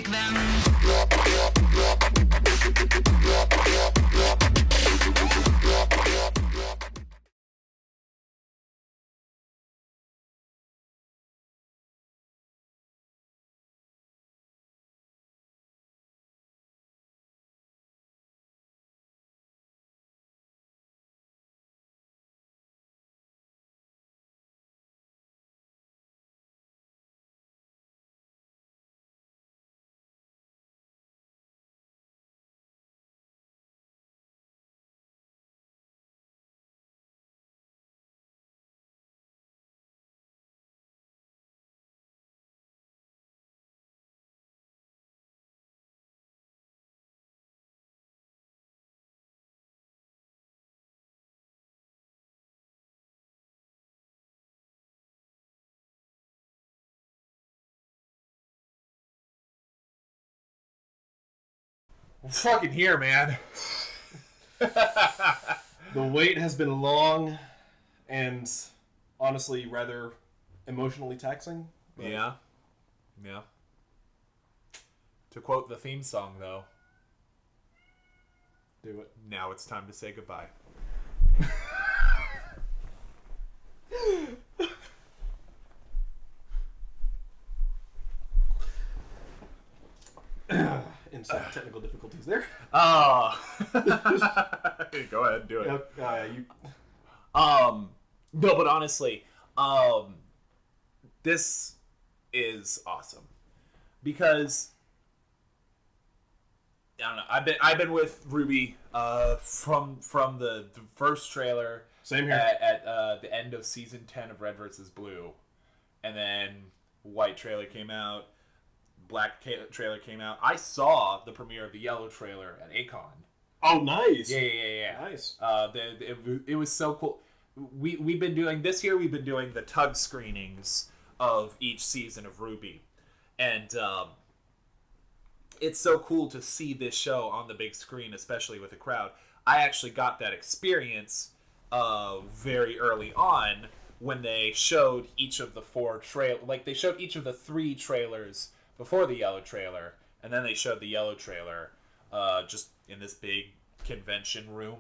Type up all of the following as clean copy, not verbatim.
take them. I'm fucking here, man. The wait has been long and honestly rather emotionally taxing. Yeah. Yeah. To quote the theme song, though, Do it. now it's time to say goodbye. And some technical difficulties there. Oh. Go ahead, do it. You... No, but honestly, this is awesome because I don't know. I've been with RWBY from the first trailer. Same here. At the end of season 10 of Red vs. Blue, and then white trailer came out. Black trailer came out. I saw the premiere of the yellow trailer at Acon. Oh, nice. Yeah. Nice. It was so cool. We've been doing this year. We've been doing the tug screenings of each season of RWBY, and it's so cool to see this show on the big screen, especially with a crowd. I actually got that experience very early on when they showed each of the they showed each of the 3 trailers before the yellow trailer, and then they showed the yellow trailer just in this big convention room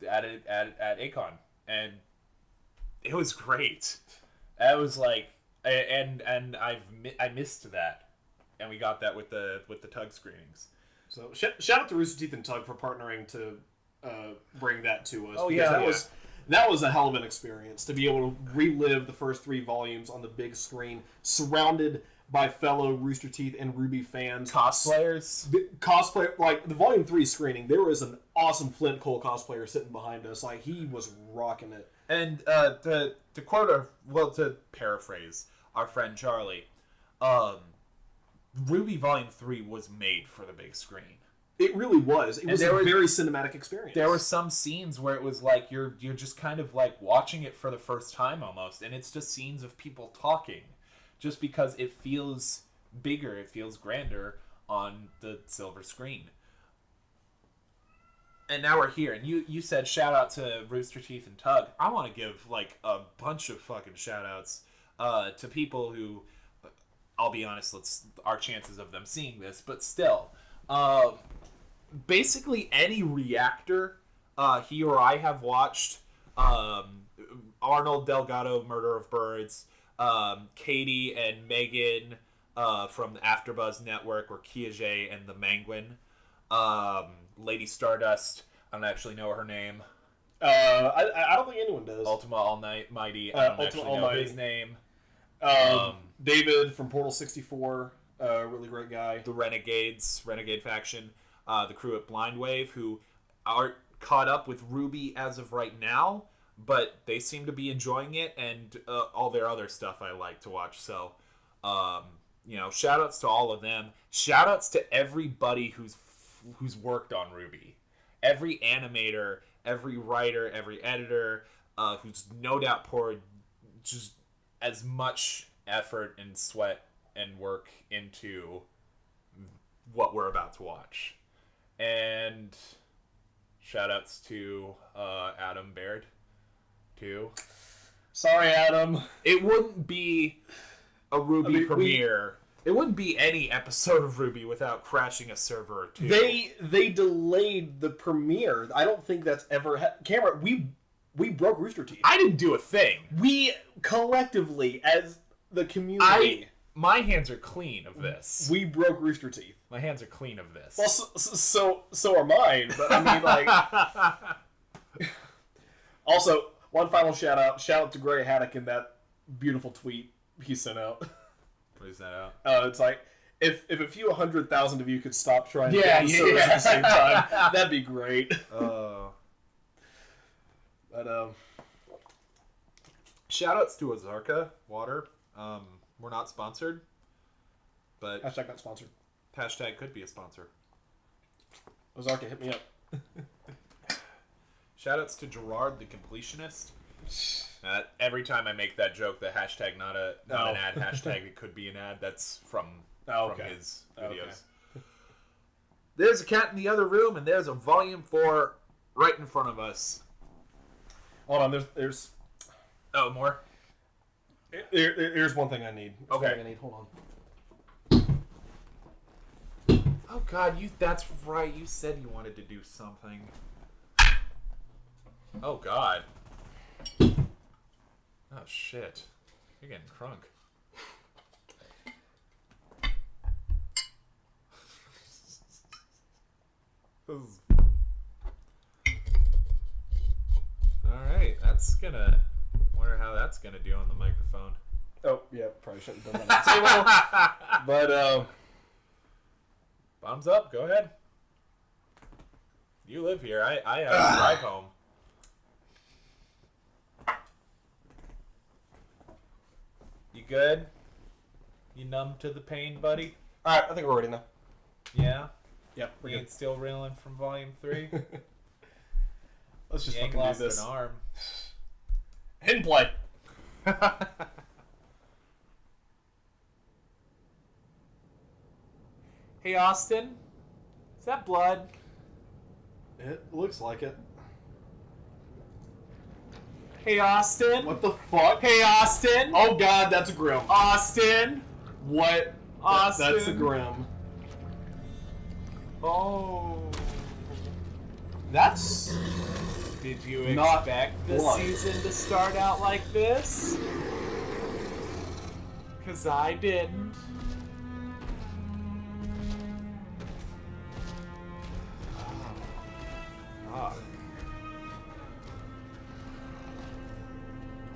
at Acon, and it was great. That was like, and I missed that, and we got that with the tug screenings. So shout out to Rooster Teeth and Tug for partnering to bring that to us. Oh yeah, that was a hell of an experience to be able to relive the first 3 volumes on the big screen, surrounded by fellow Rooster Teeth and RWBY fans. Cosplayers? Like, the Volume 3 screening, there was an awesome Flint Cole cosplayer sitting behind us. Like, he was rocking it. And to paraphrase our friend Charlie, RWBY Volume 3 was made for the big screen. It really was. It was a very cinematic experience. There were some scenes where it was like you're just kind of like watching it for the first time almost, and it's just scenes of people talking. Just because it feels bigger, it feels grander on the silver screen. And now we're here, and you said shout out to Rooster Teeth and Tug. I want to give like a bunch of fucking shout outs to people who, I'll be honest, our chances of them seeing this, but still, basically any reactor he or I have watched, Arnold Delgado, Murder of Birds, Katie and Megan from the AfterBuzz Network, or Kiaxet and the Manguin, Lady Stardust, I don't actually know her name. I don't think anyone does. Ultima Almighty, I don't actually know his name. David from Portal 64, really great guy. The Renegade faction, the crew at Blind Wave, who aren't caught up with RWBY as of right now, but they seem to be enjoying it, and all their other stuff I like to watch. So, shout outs to all of them. Shout outs to everybody who's worked on RWBY. Every animator, every writer, every editor, who's no doubt poured just as much effort and sweat and work into what we're about to watch. And shout outs to Adam Baird too. Sorry, Adam. It wouldn't be a RWBY premiere It wouldn't be any episode of RWBY without crashing a server or two. They delayed the premiere. I don't think that's ever Cameron, we broke Rooster Teeth. I didn't do a thing. We collectively, as the community, my hands are clean of this. we broke Rooster Teeth. My hands are clean of this. Well, so are mine. But I mean, like. Also, one final shout out to Gray Haddock in that beautiful tweet he sent out. What is that out? It's like if a few 100,000 of you could stop trying to Yeah, get the servers at the same time, that'd be great. But shoutouts to Ozarka Water. We're not sponsored, but hashtag not sponsored. Hashtag could be a sponsor. Ozarka, hit me up. Shoutouts to Gerard the Completionist. Every time I make that joke, the hashtag not an ad, hashtag it could be an ad, that's from his videos. Okay. There's a cat in the other room, and there's a volume 4 right in front of us. Hold on, there's Oh, more? Here's one thing I need. Hold on. Oh God, that's right. You said you wanted to do something. Oh God. Oh shit. You're getting crunk. Alright, that's gonna... wonder how that's gonna do on the microphone. Oh, yeah, probably shouldn't have done that on the table. But, thumbs up, go ahead. You live here. I have to drive home. You good? You numb to the pain, buddy? Alright, I think we're ready now. Yeah? Yep, we're You good. ain't still reeling from volume 3? Let's just You ain't fucking do lost this. an arm. Hidden play. Hey, Austin? Is that blood? It looks like it. Hey, Austin? What the fuck? Hey, Austin? Oh god, that's a Grim. Austin? What? Austin? That's a Grim. Oh. That's... Did you Not expect the blood. season to start out like this? 'Cause I didn't. Fuck.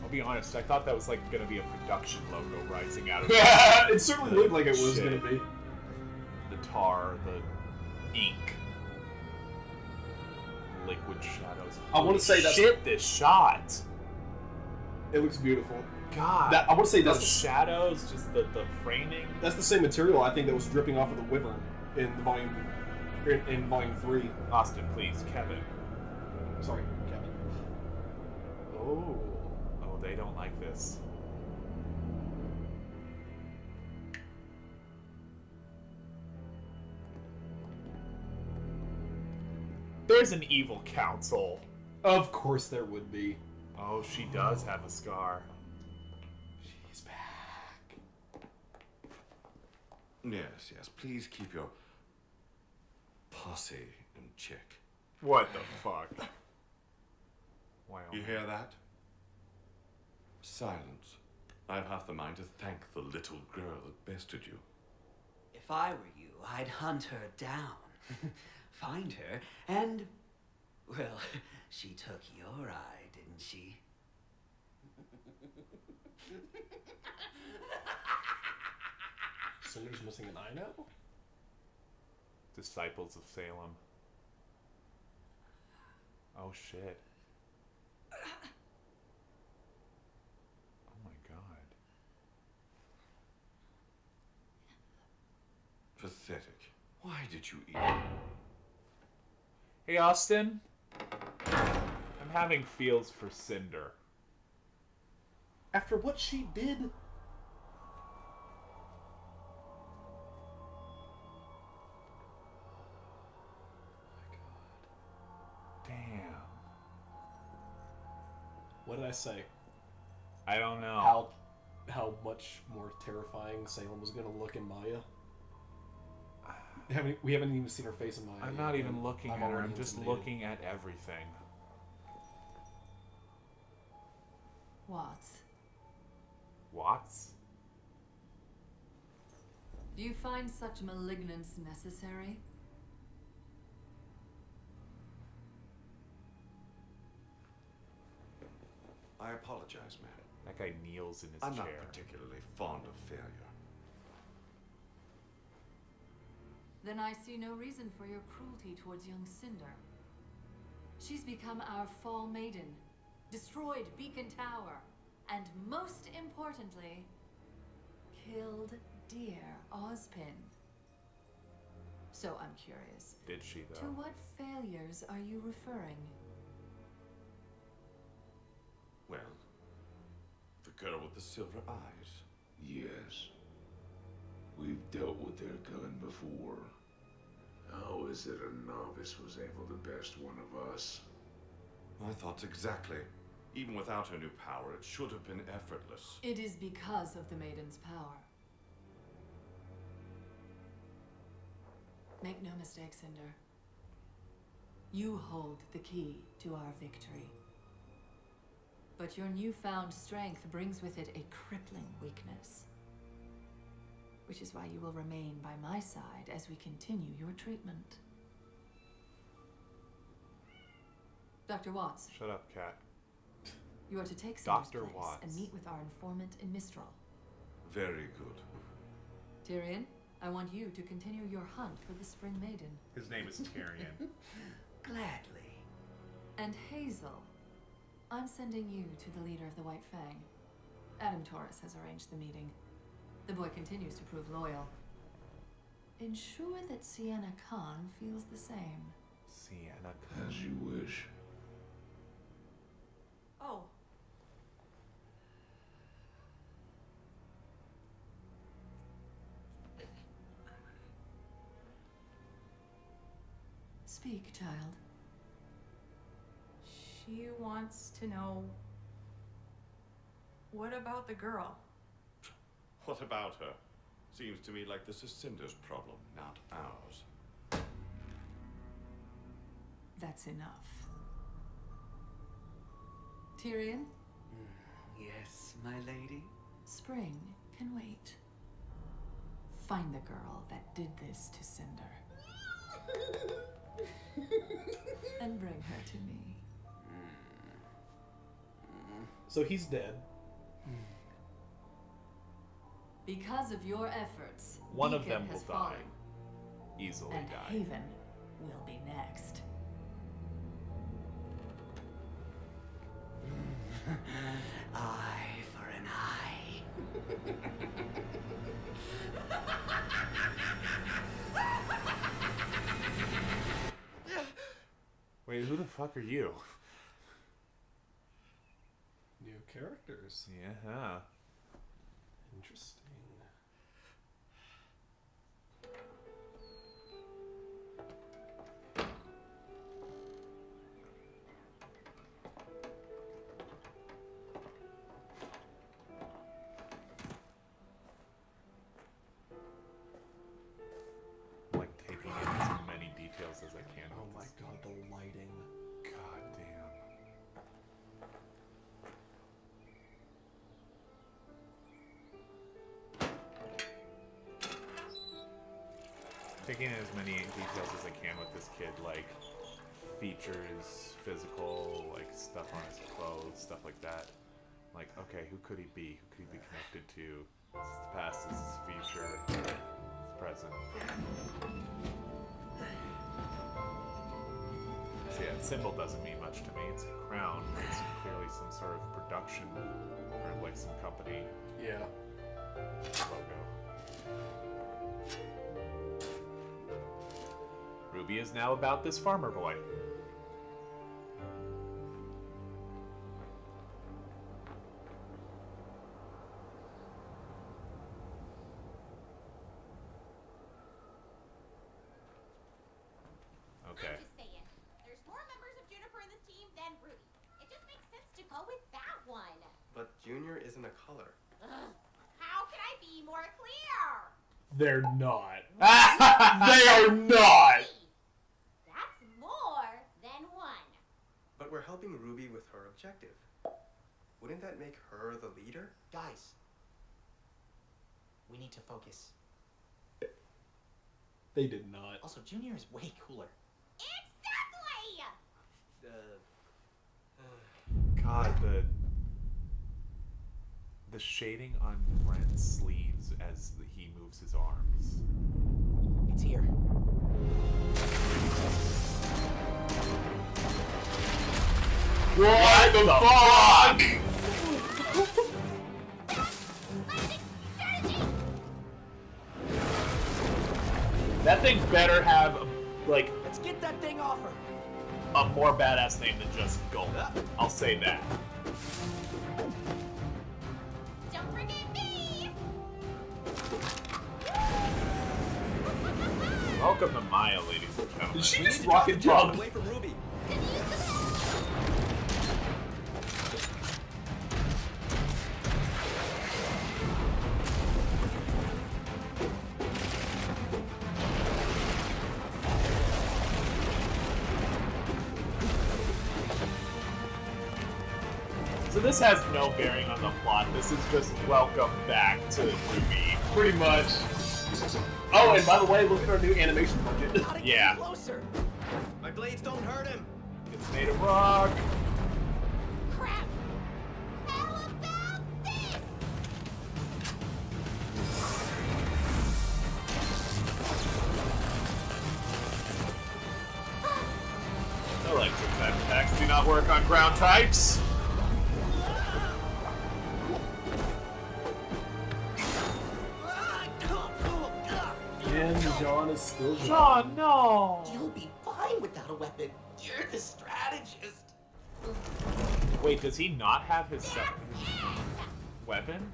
I'll be honest, I thought that was like gonna be a production logo rising out of It certainly looked like it was Shit. going to be. the tar, the ink, liquid shadows. I wanna say that's- shit. This shot. It looks beautiful. God. I want to say Those that's shadows, just the framing. that's the same material I think that was dripping off of the Wyvern in the volume in volume 3. Austin, please, Kevin. Sorry, Kevin. Oh. Oh, they don't like this. There's an evil council. Of course there would be. Oh, she does have a scar. She's back. Yes, yes. Please keep your posse in check. What the fuck? Wow. You hear that? Silence. I've half the mind to thank the little girl that bested you. If I were you, I'd hunt her down, find her, and, well, she took your eye, didn't she? Cinder's missing an eye now? Disciples of Salem. Oh shit. Oh my god. Pathetic. Why did you eat? Hey, Austin. I'm having feels for Cinder. After what she did? Damn. What did I say? I don't know. How how much more terrifying Salem was going to look in Maya. We haven't even seen her face in Maya. I'm yet, not even and looking I'm at her. already I'm just intimidated. looking at everything. Watts, Watts? do you find such malignance necessary? I apologize, ma'am. That guy kneels in his I'm chair. not particularly fond of failure. Then I see no reason for your cruelty towards young Cinder. She's become our fall maiden, destroyed Beacon Tower, and most importantly, killed dear Ozpin. So I'm curious, Did she, though? to what failures are you referring? Well, the girl with the silver eyes. Yes. We've dealt with their gun before. How is it a novice was able to best one of us? My thoughts exactly. Even without her new power, it should have been effortless. It is because of the maiden's power. Make no mistake, Cinder. You hold the key to our victory. But your newfound strength brings with it a crippling weakness. Which is why you will remain by my side as we continue your treatment. Dr. Watts, Shut up, Cat. you are to take Cinder's Dr. place Watts. and meet with our informant in Mistral. Very good. Tyrion, I want you to continue your hunt for the Spring Maiden. His name is Tyrion. Gladly. And Hazel, I'm sending you to the leader of the White Fang. Adam Taurus has arranged the meeting. The boy continues to prove loyal. Ensure that Sienna Khan feels the same. Sienna. As you wish. Oh. Speak, child. She wants to know, what about the girl? What about her? Seems to me like this is Cinder's problem, not ours. That's enough. Tyrion, Yes, my lady? Spring can wait. Find the girl that did this to Cinder. And bring her to me. So he's dead. Because of your efforts, One of Beacon them will has die. fallen, Easily and die. Haven will be next. Eye for an eye. Wait, who the fuck are you? New characters. Yeah. Interesting. I'm like taking in as many details as I can. Oh with my this. god, the lighting. God damn. Taking in as many details as I can with this kid, like features, physical, like stuff on his clothes, stuff like that. Like, okay, who could he be? Who could he be connected to? This is the past, this is the future, this is the present. So yeah, symbol doesn't mean much to me. It's a crown. It's clearly some sort of production or like some company Yeah. logo. Ruby is now about this farmer boy. Okay. I'm just saying, there's more members of Juniper in this team than Ruby. It just makes sense to go with that one. But Junior isn't a color. Ugh, more clear. They're not. They are not. That's more than one. But we're helping Ruby with her objective. Wouldn't that make her the leader? Guys, we need to focus. They did not. Also, Junior is way cooler. Exactly. God, the shading on Brent's sleeves as he moves his arms. It's here. What the fuck? That thing better have like Let's get that thing off her. a more badass name than just Gulp. I'll say that. Don't forget me. Welcome to Maya, ladies and gentlemen. Did she just rocket jump? Away from Ruby. So this has no bearing on the plot. This is just welcome back to RWBY. Pretty much. Oh, and by the way, look at our new animation budget. Gotta get Yeah. closer. My blades don't hurt him. It's made of rock. Crap. How about this? Electric type attacks do not work on ground types. And John is still John. John, no. You'll be fine without a weapon. You're the strategist. Wait, does he not have his weapon?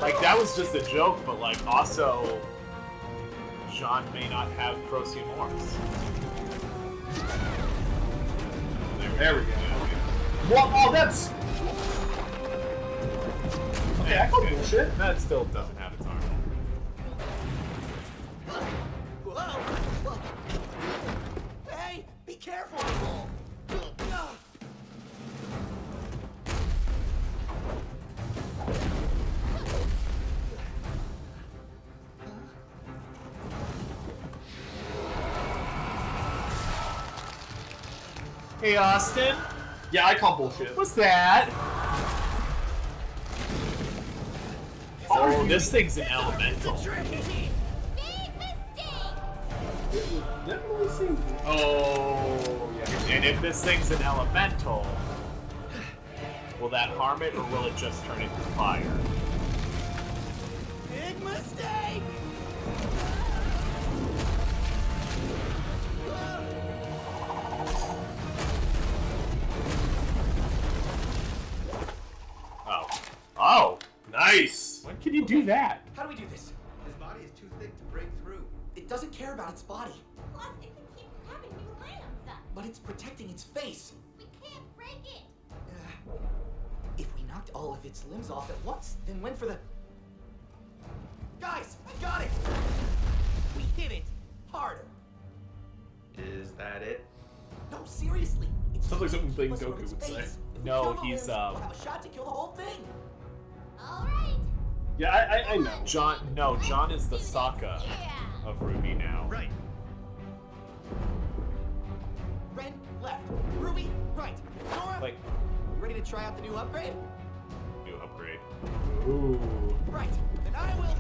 Like, that was just a joke, but, like, also, Jean may not have Procyon Morse. There we go. What? Oh, that's. Okay, I call bullshit. That still doesn't have its armor. Whoa! Hey, be careful! Hey, Austin. Yeah, I call bullshit. What's that? Oh, this thing's an elemental. Big mistake. It would definitely seem. Oh, yeah. And if this thing's an elemental, will that harm it, or will it just turn into fire? Big mistake! Oh. Oh! Nice. When can you do that? How do we do this? His body is too thick to break through. It doesn't care about its body, Plus, it can keep having new limbs. but it's protecting its face. We can't break it. If we knocked all of its limbs off at once, then went for the... Guys, I got it! We hit it harder. Is that it? No, seriously. It's Sounds like something Big plus one of Goku its would say. face. If we No, kill the he's, limbs, we'll have a shot to kill the whole thing. All right. Yeah, I know. John is the Sokka Yeah. of RWBY now. Right. Ren, left. Ruby, right. Nora, Like, you ready to try out the new upgrade? new upgrade. Ooh. Right. Then I will...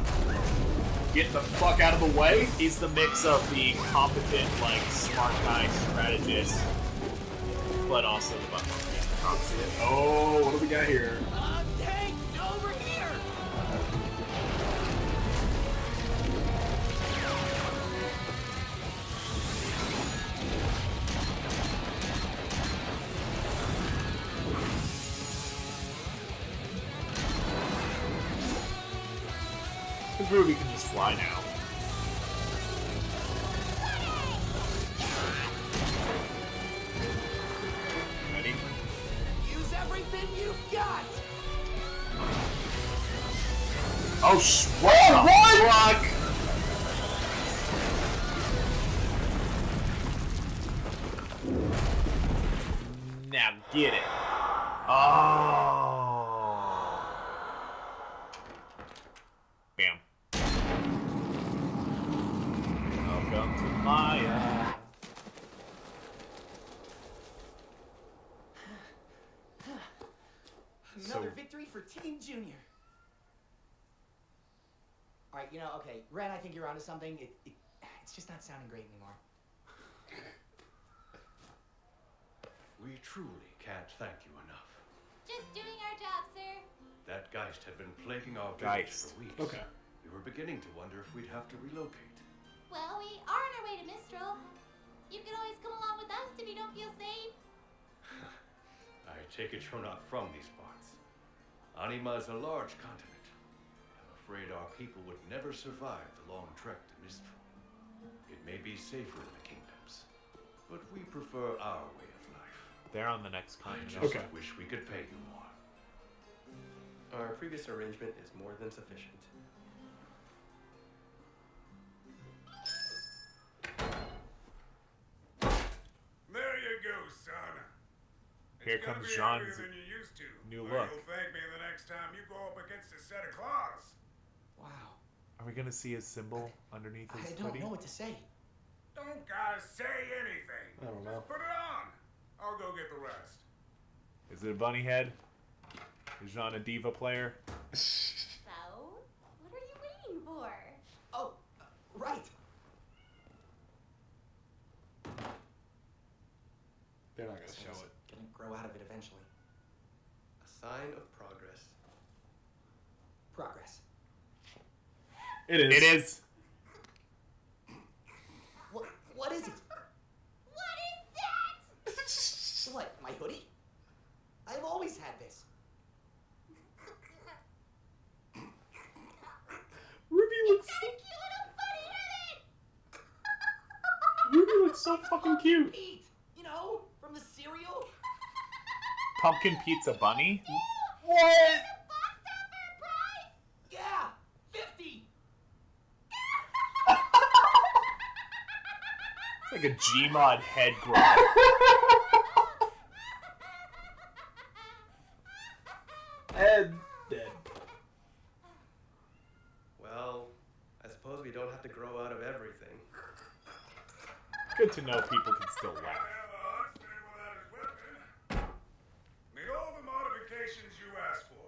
Get the fuck out of the way. He's the mix of the competent, like, smart guy strategist, but also the butler. Oh, what do we got here? Tank, over here! Because RWBY can just fly now. Ready? Use everything you've got! Oh, what the fuck? Now get it. Oh. Bam. Welcome to Maya. Another victory for Team Junior. All right, okay, Ren, I think you're onto something. It's just not sounding great anymore. We truly can't thank you enough. Just doing our job, sir. That Geist had been plaguing our village Geist. for weeks. Okay. We were beginning to wonder if we'd have to relocate. Well, we are on our way to Mistral. You can always come along with us if you don't feel safe. I take it you're not from these parts. Anima is a large continent. I'm afraid our people would never survive the long trek to Mistral. It may be safer in the kingdoms, but we prefer our way of life. They're on the next I continent. just Okay. wish we could pay you more. Our previous arrangement is more than sufficient. There you go, son. Here It's gonna comes be John's heavier than you used to. new Or look. You'll thank me the next time you go up against a set of claws. Wow. Are we gonna see his symbol underneath I his don't hoodie? know what to say. Don't gotta say anything. I don't know. Just put it on. I'll go get the rest. Is it a bunny head? Is Jean a diva player? So, what are you waiting for? Oh, right. They're not gonna show it. Gonna grow out of it eventually. A sign of progress. Progress. It is. It is. What is it? What is that? What, my hoodie? I've always had this. Ruby looks Got a cute little bunny head! Ruby looks so fucking cute. Pete, from the cereal. Pumpkin pizza bunny? What? Box top for a prize? Yeah, 50. It's like a Gmod head grab. And dead. Well, I suppose we don't have to grow out of everything. Good to know people can still laugh. Made all the modifications you asked for.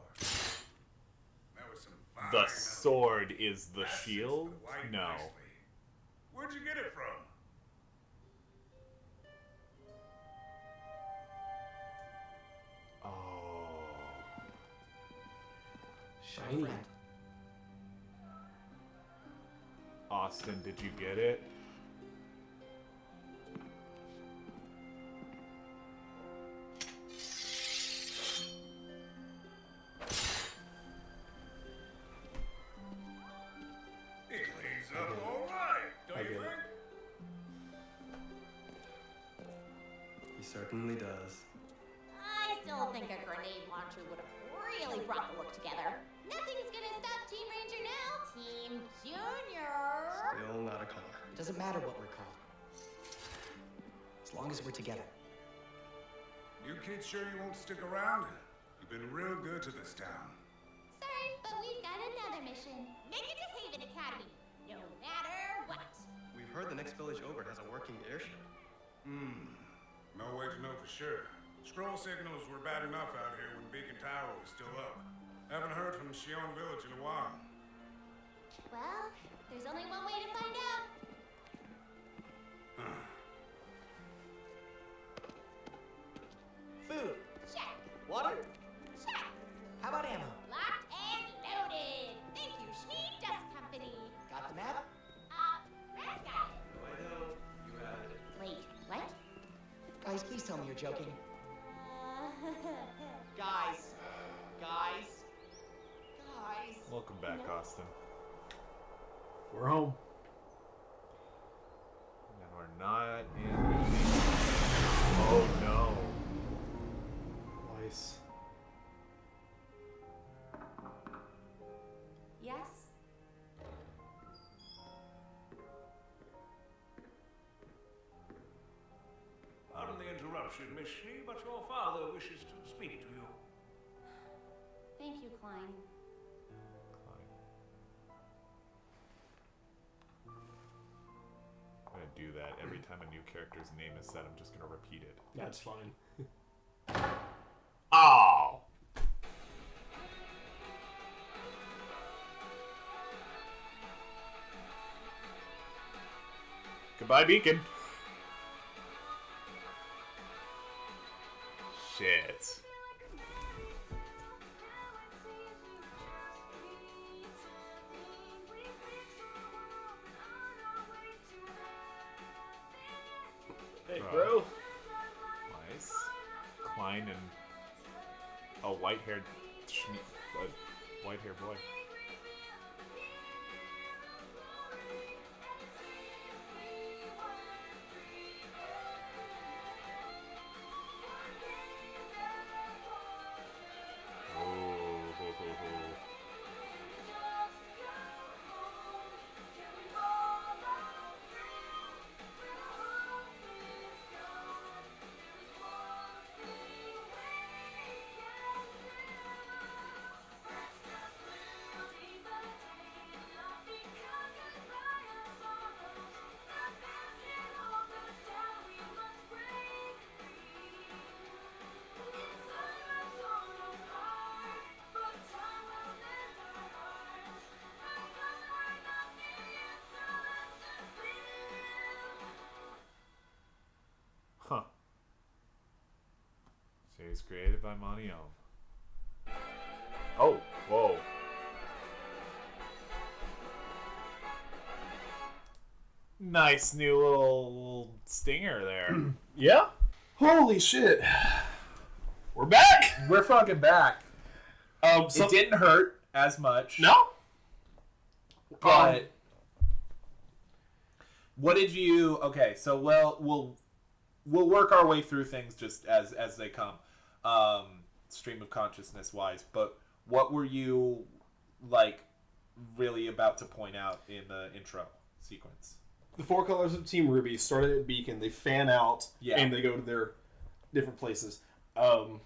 That was some fine The sword is the That's shield? just the white No. nicely. Where'd you get it from? Oh. Shiny. Friend. Austin, did you get it? It cleans up all right, don't I you get it. think? He certainly does. I still think a grenade launcher would have really brought the look together. Nothing's gonna stop Team Ranger now. Team Junior. Still not a color. It doesn't matter what we're called. As long as we're together. You kids sure you won't stick around? You've been real good to this town. Sorry, but we've got another mission. Make it to Haven Academy, no matter what. We've heard the next village over has a working airship. No way to know for sure. Scroll signals were bad enough out here when Beacon Tower was still up. Haven't heard from Shion Village in a while. Well, there's only one way to find out. Food. Check. Water. Check. How about ammo? Locked and loaded. Thank you, Schneid Dust Company. Got the map? Red got it. No, I don't. You had it. Wait, what? Guys, please tell me you're joking. Uh, Guys. Guys. Guys. Welcome back, Austin. We're home. And we're not in. Oh no. Nice. Yes? interruption, Miss She, but your father wishes to speak to you. Thank you, Klein. I'm gonna do that every time a new character's name is said. I'm just gonna repeat it. That's fine. Oh! Goodbye, Beacon. Shit. Hey, bro. Nice. Klein and a white-haired boy. Huh. Series created by Monty Elm. Oh, whoa. Nice new little stinger there. Yeah? Holy shit. We're back! We're fucking back. So it didn't hurt as much. No? But what did you... Okay, so we'll work our way through things just as they come. Stream of consciousness wise. But what were you like really about to point out in the intro sequence? The 4 colors of Team RWBY started at Beacon. They fan out, and they go to their different places. The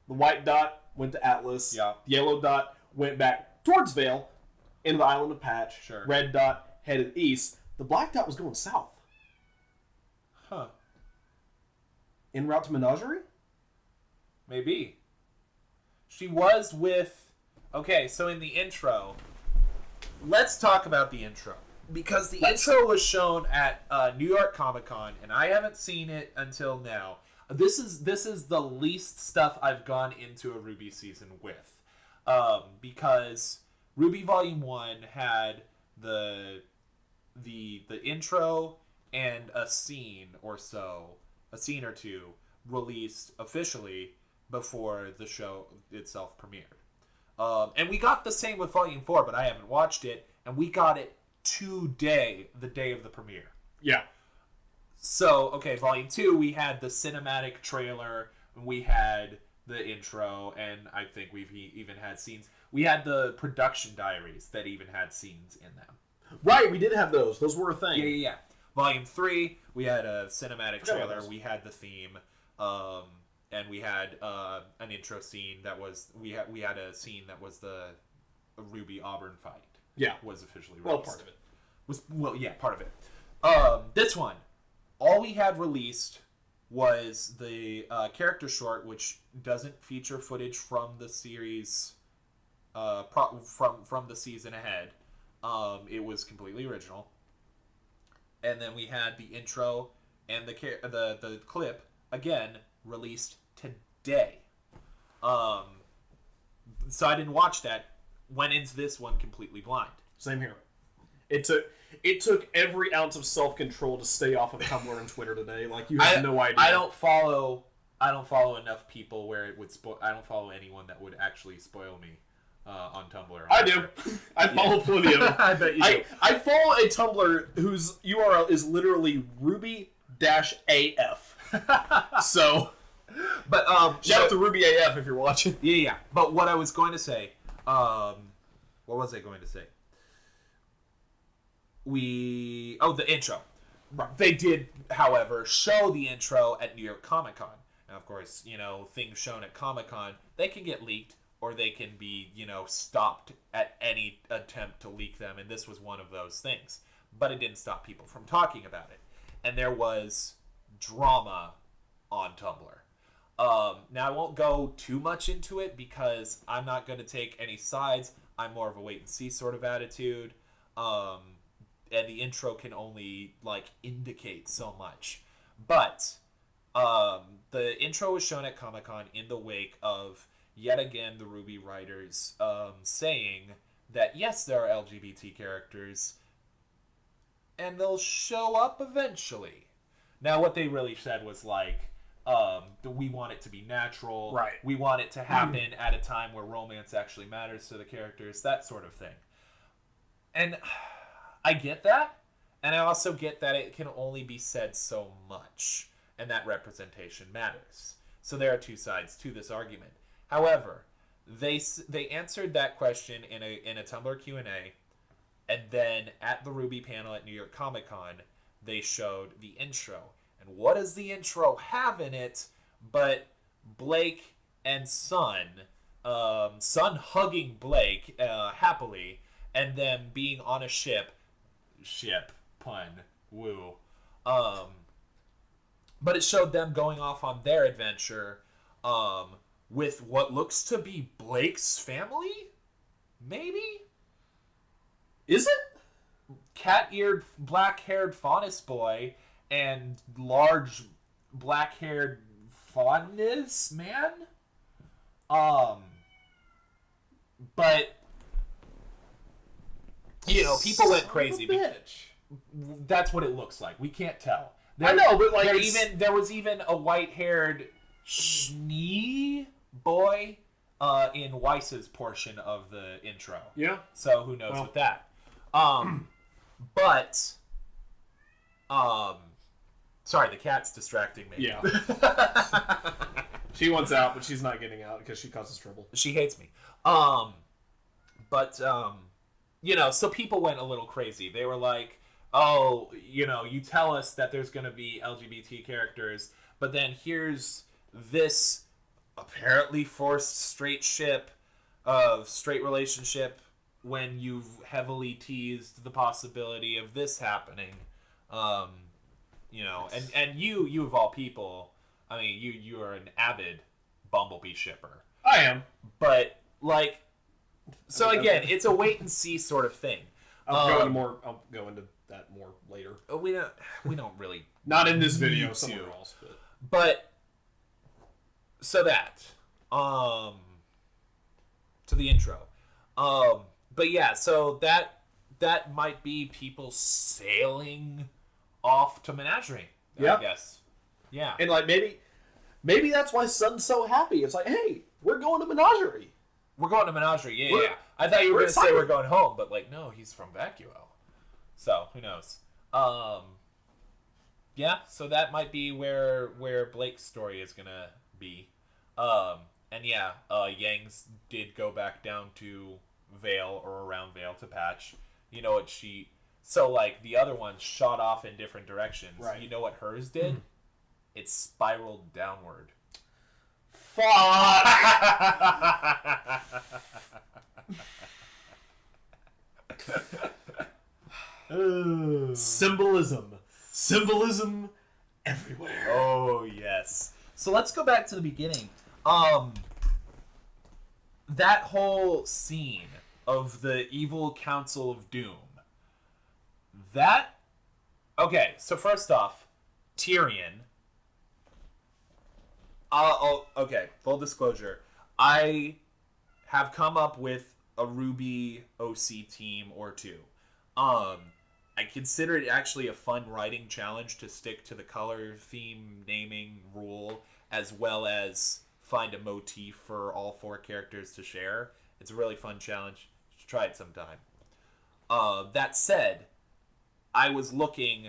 white dot went to Atlas. Yeah. The yellow dot went back towards Vale, into the island of Patch. Sure. Red dot headed east. The black dot was going south. Huh. En route to Menagerie? Maybe. She was with... Okay, so in the intro... Let's talk about the intro. Because the intro was shown at New York Comic Con, and I haven't seen it until now. This is the least stuff I've gone into a RWBY season with. Because RWBY Volume 1 had the intro and a scene or two, released officially before the show itself premiered. And we got the same with Volume 4, but I haven't watched it, and we got it the day of the premiere. Yeah. So, okay, Volume 2, we had the cinematic trailer, we had the intro, and I think we've even had scenes. We had the production diaries that even had scenes in them. Right, we did have those. Those were a thing. Yeah. Volume 3, we had a cinematic trailer, we had the theme, and we had an intro scene that was... We had a scene that was the RWBY Auburn fight. Yeah. Was officially released. Well, part of it. Part of it. This one, all we had released was the character short, which doesn't feature footage from the series, from the season ahead. It was completely original. And then we had the intro and the clip, again, released today. So I didn't watch that. Went into this one completely blind. Same here. It took every ounce of self-control to stay off of Tumblr and Twitter today. Like, you have no idea. I don't follow enough people where it would spoil. I don't follow anyone that would actually spoil me on Tumblr. I do. I follow plenty of them. I bet you do. I follow a Tumblr whose URL is literally RWBY-AF. So, but shout out to RWBY-AF if you're watching. Yeah. But what I was going to say, what was I going to say? The intro. They did, however, show the intro at New York Comic Con. Now, of course, things shown at Comic Con, they can get leaked, or they can be, stopped at any attempt to leak them, and this was one of those things. But it didn't stop people from talking about it. And there was drama on Tumblr. Now, I won't go too much into it, because I'm not going to take any sides. I'm more of a wait-and-see sort of attitude. And the intro can only, indicate so much. But the intro was shown at Comic-Con in the wake of, yet again, the RWBY writers saying that, yes, there are LGBT characters, and they'll show up eventually. Now, what they really said was, we want it to be natural. Right. We want it to happen at a time where romance actually matters to the characters, that sort of thing. And I get that, and I also get that it can only be said so much, and that representation matters. So there are two sides to this argument. However, they answered that question in a Tumblr Q&A, and then at the RWBY panel at New York Comic Con, they showed the intro. And what does the intro have in it but Blake and Sun hugging Blake happily, and them being on a ship, pun, woo. But it showed them going off on their adventure with what looks to be Blake's family? Maybe? Is it? Cat-eared, black-haired Faunus boy and large black-haired Faunus man? But people went crazy. That's what it looks like. We can't tell. I know, but there was even a white-haired Schnee boy in Weiss's portion of the intro. Yeah. So who knows with that? Sorry, the cat's distracting me. Yeah. She wants out, but she's not getting out because she causes trouble. She hates me. So people went a little crazy. They were like, oh, you tell us that there's going to be LGBT characters, but then here's this apparently forced straight relationship when you've heavily teased the possibility of this happening. And you of all people, I mean, you are an avid Bumblebee shipper. I am. But, so again, it's a wait and see sort of thing. I'll go into that more later. We don't really not in this video, somewhere else. But so that to the intro. But yeah, so that might be people sailing off to Menagerie. Yeah. I guess. Yeah. And maybe that's why Sun's so happy. It's like, hey, we're going to Menagerie. We're going to Menagerie, yeah. I thought you were going to say we're going home, but no, he's from Vacuo. So, who knows? Yeah, so that might be where Blake's story is going to be. And yeah, Yangs did go back down to Vale or around Vale to patch. You know what so the other ones shot off in different directions. Right. You know what hers did? It spiraled downward. Fuck! Symbolism everywhere. Oh yes. So let's go back to the beginning. That whole scene of the evil Council of Doom. Okay, so first off, Tyrion. Okay, full disclosure. I have come up with a RWBY OC team or two. I consider it actually a fun writing challenge to stick to the color theme naming rule, as well as find a motif for all four characters to share. It's a really fun challenge. You should try it sometime. That said, I was looking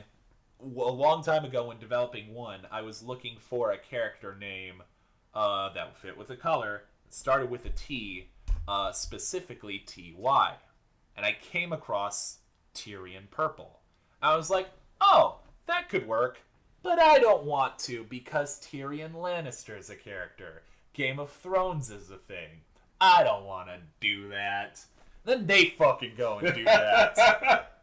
a long time ago when developing one. I was looking for a character name that would fit with the color. It started with a T, specifically TY, and I came across Tyrion Purple. I was like, oh, that could work. But I don't want to because Tyrion Lannister's a character. Game of Thrones is a thing. I don't want to do that. Then they fucking go and do that.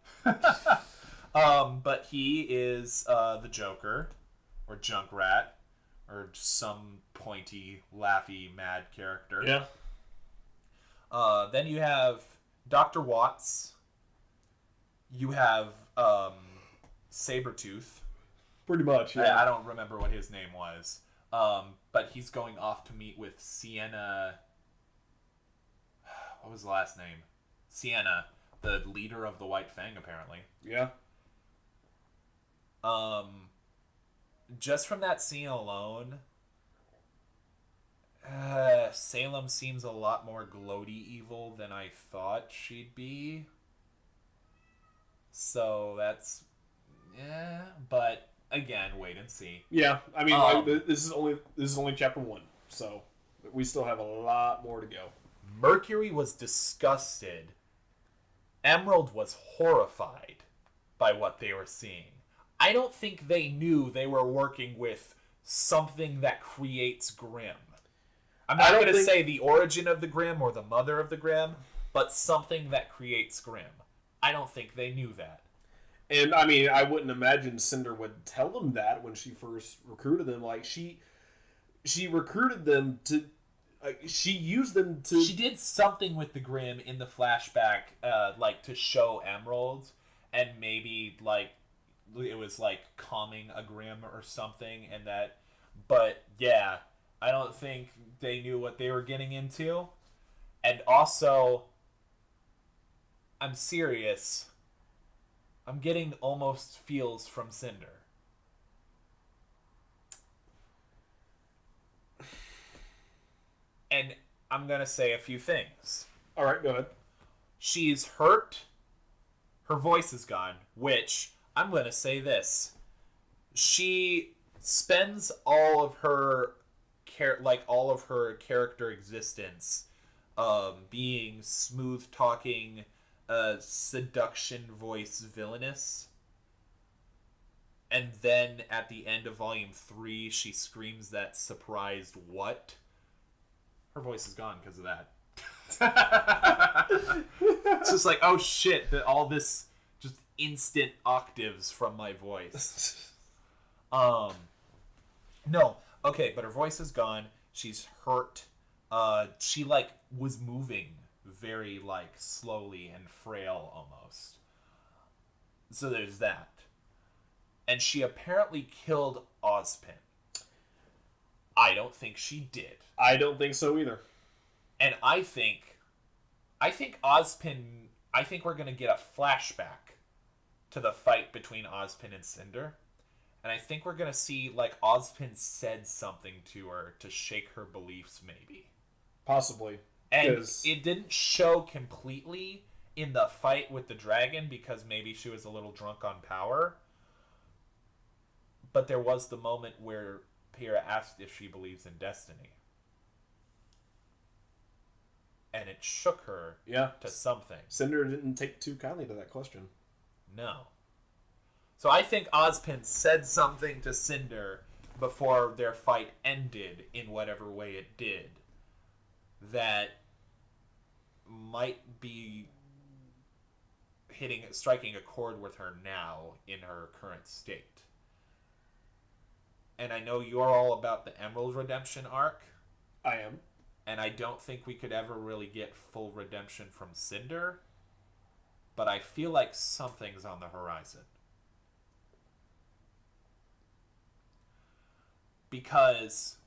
But he is the Joker, or Junkrat, or some pointy, laughy, mad character. Yeah. Then you have Dr. Watts. You have Sabretooth. Pretty much, yeah. I don't remember what his name was. But he's going off to meet with Sienna. What was the last name? Sienna, the leader of the White Fang, apparently. Yeah. Just from that scene alone, Salem seems a lot more gloaty evil than I thought she'd be. So that's, yeah, but again, wait and see. Yeah, I mean, this is only chapter 1, so we still have a lot more to go. Mercury was disgusted. Emerald was horrified by what they were seeing. I don't think they knew they were working with something that creates Grimm. I'm not going to say the origin of the Grimm or the mother of the Grimm, but something that creates Grimm. I don't think they knew that. And, I mean, I wouldn't imagine Cinder would tell them that when she first recruited them. Like, she recruited them to... she used them to... She did something with the Grimm in the flashback, like, to show Emerald, and maybe, like, it was, like, calming a Grimm or something, and that... But, yeah, I don't think they knew what they were getting into. And also, I'm serious... I'm getting almost feels from Cinder. And I'm going to say a few things. All right, go ahead. She's hurt. Her voice is gone, which I'm going to say this. She spends all of her character existence being smooth talking, seduction voice villainous, and then at the end of volume 3 she screams that surprised what. Her voice is gone because of that. It's just like, oh shit, all this just instant octaves from my voice. No, okay, but her voice is gone. She's hurt. She like was moving very like slowly and frail almost. So there's that. And she apparently killed Ozpin. I don't think she did. I don't think so either. And I think Ozpin, I think we're going to get a flashback to the fight between Ozpin and Cinder. And I think we're going to see like Ozpin said something to her to shake her beliefs maybe. Possibly. And it didn't show completely in the fight with the dragon because maybe she was a little drunk on power. But there was the moment where Pyrrha asked if she believes in destiny. And it shook her to something. Cinder didn't take too kindly to that question. No. So I think Ozpin said something to Cinder before their fight ended in whatever way it did that might be striking a chord with her now in her current state. And I know you're all about the Emerald redemption arc. I am. And I don't think we could ever really get full redemption from Cinder. But I feel like something's on the horizon. Because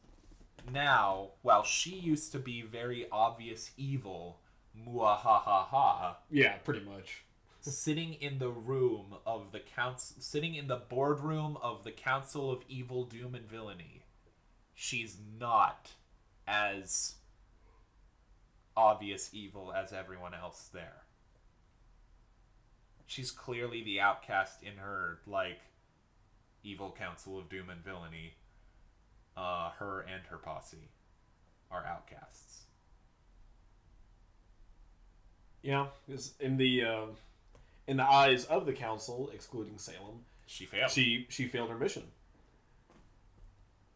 now, while she used to be very obvious evil, muahahaha. Yeah, pretty much. Sitting in the room of the sitting in the boardroom of the Council of Evil, Doom, and Villainy, she's not as obvious evil as everyone else there. She's clearly the outcast in her, like, evil Council of Doom and Villainy. Her and her posse are outcasts. Yeah, because in the eyes of the council, excluding Salem, She failed. She failed her mission.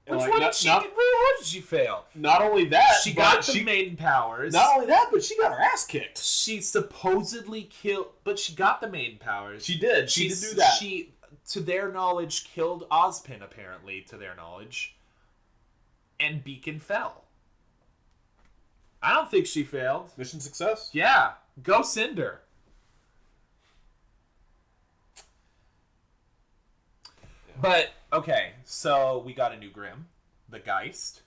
Which And, one did she? How did she fail? Not only that, she got the maiden powers. Not only that, but she got her ass kicked. She supposedly killed, but she got the maiden powers. She did. She did do that. She, to their knowledge, killed Ozpin. Apparently, to their knowledge, and Beacon fell. I don't think she failed. Mission success. Yeah, go Cinder. But, okay, so we got a new Grimm, the Geist.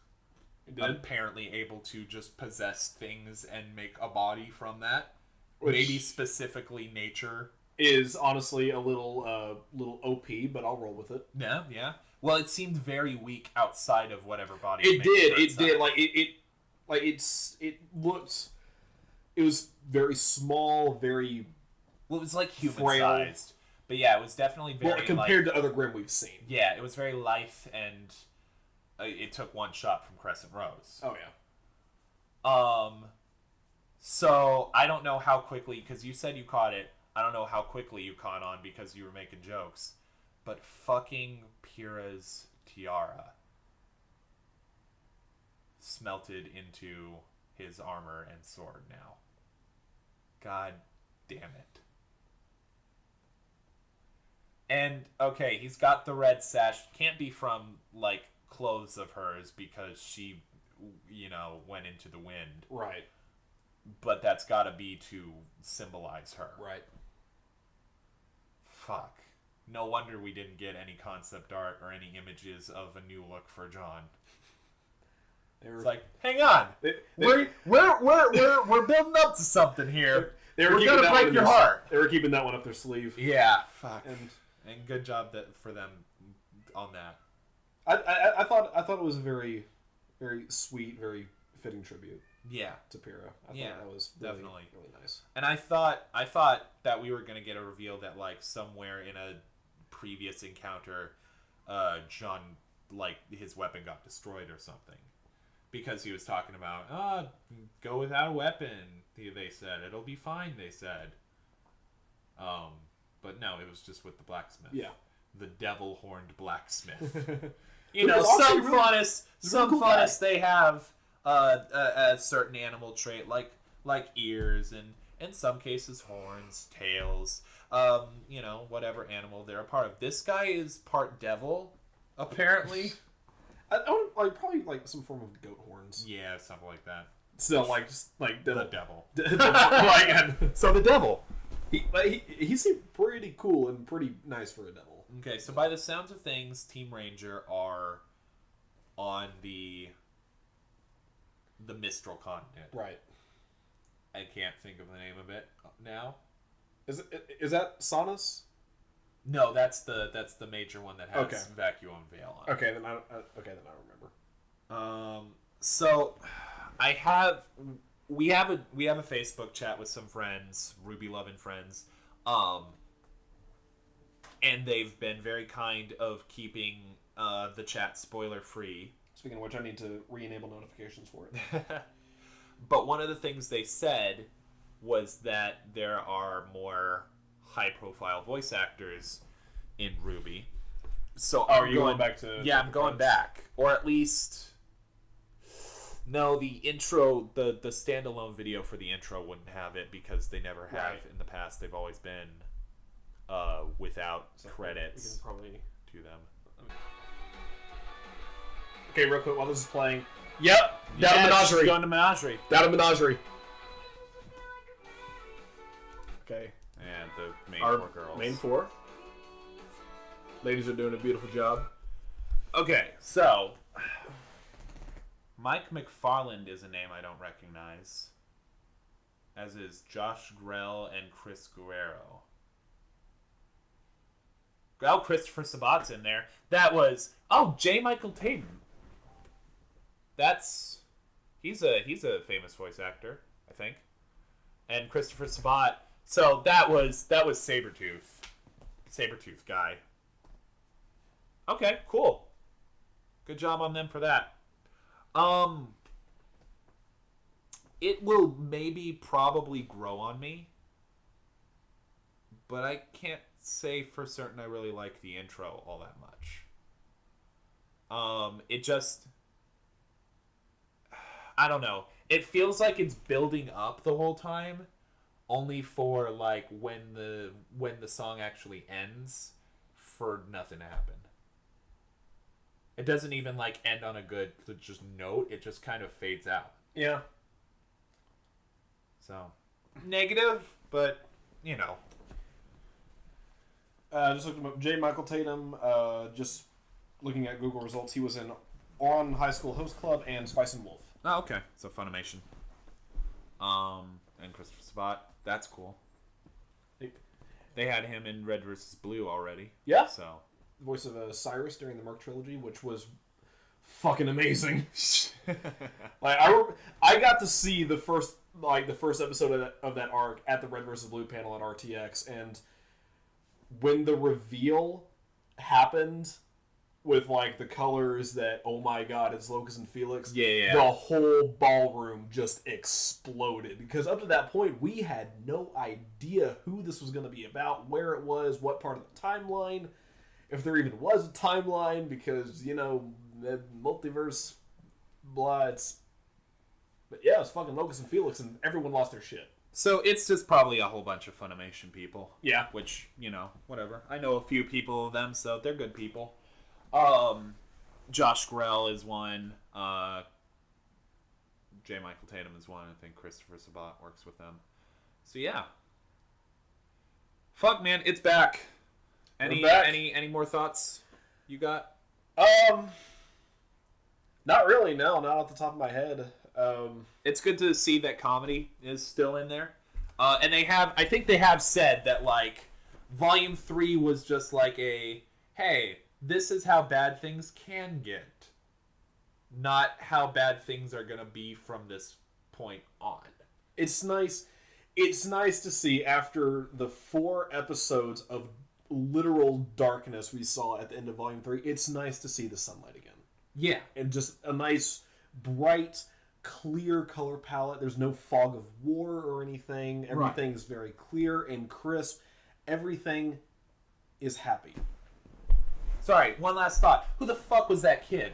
Apparently able to just possess things and make a body from that. Which maybe specifically nature. Is honestly a little OP, but I'll roll with it. Yeah, yeah. Well, it seemed very weak outside of whatever body it did. It did. It looked... It was very small, very... Well, it was like human-sized. But yeah, it was definitely very... Well, compared to other Grimm we've seen. Yeah, it was very lithe, and it took one shot from Crescent Rose. Oh, yeah. So, I don't know how quickly... Because you said you caught it. I don't know how quickly you caught on because you were making jokes. But fucking Pyrrha's tiara smelted into his armor and sword now. God damn it. And, okay, he's got the red sash. Can't be from, like, clothes of hers because she, went into the wind. Right. But that's gotta be to symbolize her. Right. Fuck. No wonder we didn't get any concept art or any images of a new look for John. It's like, hang on. We're building up to something here. We're gonna break your heart. They were keeping that one up their sleeve. Yeah. Fuck. And good job for them on that. I thought it was a very, very sweet, very fitting tribute. Yeah. To Pyrrha. I thought that was definitely really nice. And I thought that we were gonna get a reveal that like somewhere in a previous encounter, John, like, his weapon got destroyed or something. Because he was talking about, go without a weapon, they said. It'll be fine, they said. But no, it was just with the blacksmith. Yeah. The devil-horned blacksmith. Some funnest they have a certain animal trait, like ears, and in some cases horns, tails, whatever animal they're a part of. This guy is part devil, apparently. Probably like some form of goat horns. Yeah, something like that. Still, just devil. The devil. So the devil. He seemed pretty cool and pretty nice for a devil. Okay, so by the sounds of things, Team Ranger are on the Mistral continent. Right. I can't think of the name of it now. Is that Sanus? No, that's the major one that has Vacuum Veil on. Okay, then I remember. So we have a Facebook chat with some friends, RWBY loving friends, and they've been very kind of keeping the chat spoiler free. Speaking of which, I need to re-enable notifications for it. But one of the things they said was that there are more high-profile voice actors in RWBY. So are you going back to? Yeah, I'm going back, or at least. No, the intro, the standalone video for the intro wouldn't have it because they never have in the past. They've always been without credits we can probably to them. Okay, real quick while this is playing. Yep, Data Menagerie. Going to Menagerie. Data Menagerie. Okay. And the main Our four girls. Main four. Ladies are doing a beautiful job. Okay, so Mike McFarland is a name I don't recognize, as is Josh Grell and Chris Guerrero. Oh, Christopher Sabat's in there. That was J. Michael Tatum. He's a famous voice actor, I think. And Christopher Sabat. So that was Sabretooth guy. Okay, cool. Good job on them for that. It will probably grow on me, but I can't say for certain I really like the intro all that much. It just, I don't know. It feels like it's building up the whole time, only for like when the song actually ends, for nothing to happen. It doesn't even like end on a good just note. It just kind of fades out. Yeah. So, negative, but you know. Just looking up J. Michael Tatum. Just looking at Google results, he was in On High School Host Club and Spice and Wolf. Oh, okay. So Funimation. And Christopher Sabat. That's cool. They had him in Red vs. Blue already. Yeah. So. Voice of Cyrus during the Merc trilogy, which was fucking amazing. Like I got to see the first episode of that arc at the Red vs. Blue panel at RTX, and when the reveal happened with like the colors that, oh my god, it's Locus and Felix, yeah. The whole ballroom just exploded, because up to that point we had no idea who this was going to be about, where it was, what part of the timeline, if there even was a timeline, because, you know, the multiverse, blah, but yeah, it's fucking Locus and Felix, and everyone lost their shit. So it's just probably a whole bunch of Funimation people. Yeah. Which, you know, whatever. I know a few people of them, so they're good people. Josh Grell is one. J. Michael Tatum is one. I think Christopher Sabat works with them. So yeah. Fuck, man, it's back. Any more thoughts you got? Not really, no, not off the top of my head. It's good to see that comedy is still in there. And I think they have said that, like, Volume 3 was just like a, hey, this is how bad things can get. Not how bad things are going to be from this point on. It's nice to see, after the 4 episodes of literal darkness we saw at the end of Volume 3, it's nice to see the sunlight again. Yeah. And just a nice, bright, clear color palette. There's no fog of war or anything. Everything's very clear and crisp. Everything is happy. Sorry, one last thought. Who the fuck was that kid?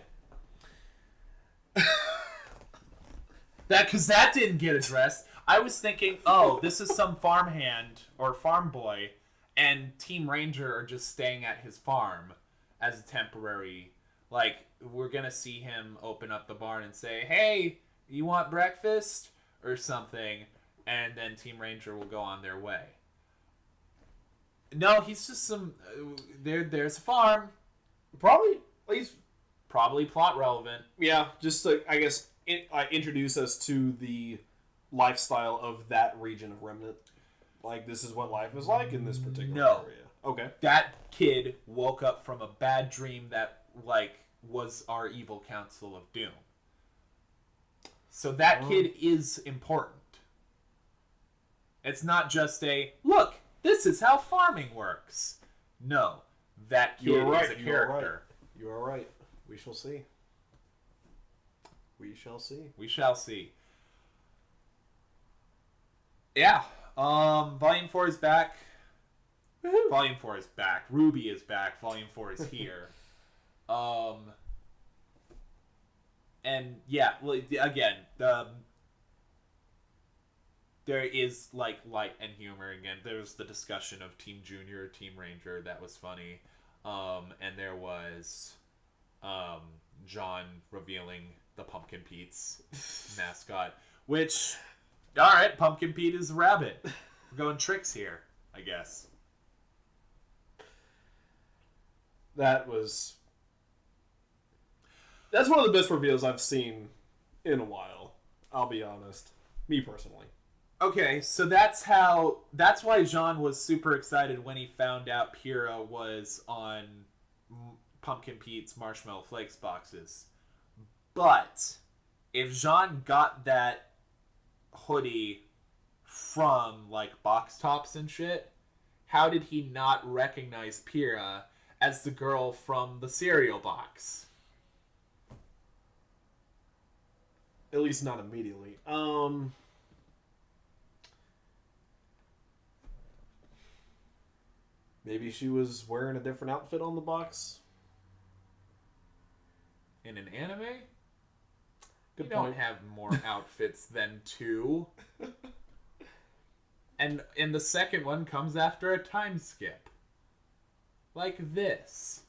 Because that didn't get addressed. I was thinking, oh, this is some farmhand or farm boy, and Team Ranger are just staying at his farm as a temporary. Like, we're gonna see him open up the barn and say, hey, you want breakfast? Or something. And then Team Ranger will go on their way. No, he's just some... there's a farm. Probably, at least... Probably plot relevant. Yeah, just to, I guess, introduce us to the lifestyle of that region of Remnant. Like, this is what life is like in this particular area. Okay. That kid woke up from a bad dream that, like, was our evil council of doom. So that kid is important. It's not just a, look, this is how farming works. No, that kid is a character. You are right. We shall see. We shall see. We shall see. Yeah. Volume 4 is back. Woo-hoo. Volume 4 is back. RWBY is back. Volume 4 is here. And yeah, again, there is like light and humor again. There's the discussion of Team Junior, Team Ranger, that was funny. And there was John revealing the Pumpkin Pete's mascot, which, all right, Pumpkin Pete is a rabbit. We're going tricks here, I guess. That's one of the best reveals I've seen in a while. I'll be honest. Me personally. Okay, so that's why Jean was super excited when he found out Pyrrha was on Pumpkin Pete's Marshmallow Flakes boxes. But if Jean got that hoodie from like box tops and shit, how did he not recognize Pyrrha as the girl from the cereal box? At least not immediately. Maybe she was wearing a different outfit on the box. In an anime? Good you point. don't have more outfits than 2. And the second one comes after a time skip. Like this.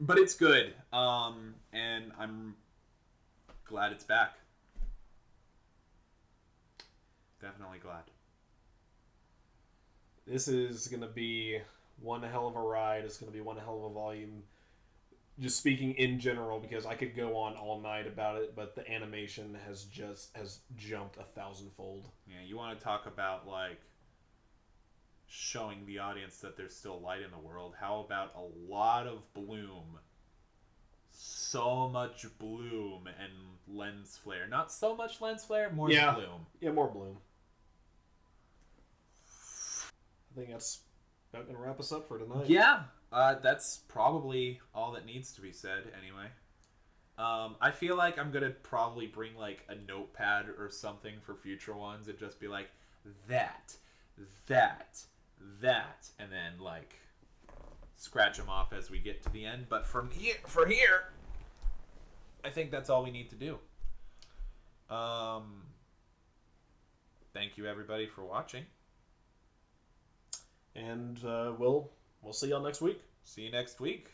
But it's good. And I'm glad it's back. Definitely glad. This is going to be one hell of a ride. It's going to be one hell of a volume. Just speaking in general, because I could go on all night about it, but the animation has jumped 1,000-fold. Yeah, you want to talk about, like, showing the audience that there's still light in the world. How about a lot of bloom? So much bloom and lens flare. Not so much lens flare, more bloom. Yeah, more bloom. I think that's about going to wrap us up for tonight. Yeah, that's probably all that needs to be said anyway. I feel like I'm going to probably bring like a notepad or something for future ones and just be like, that, and then like scratch them off as we get to the end. But for here, I think that's all we need to do. Thank you everybody for watching. And we'll see y'all next week. See you next week.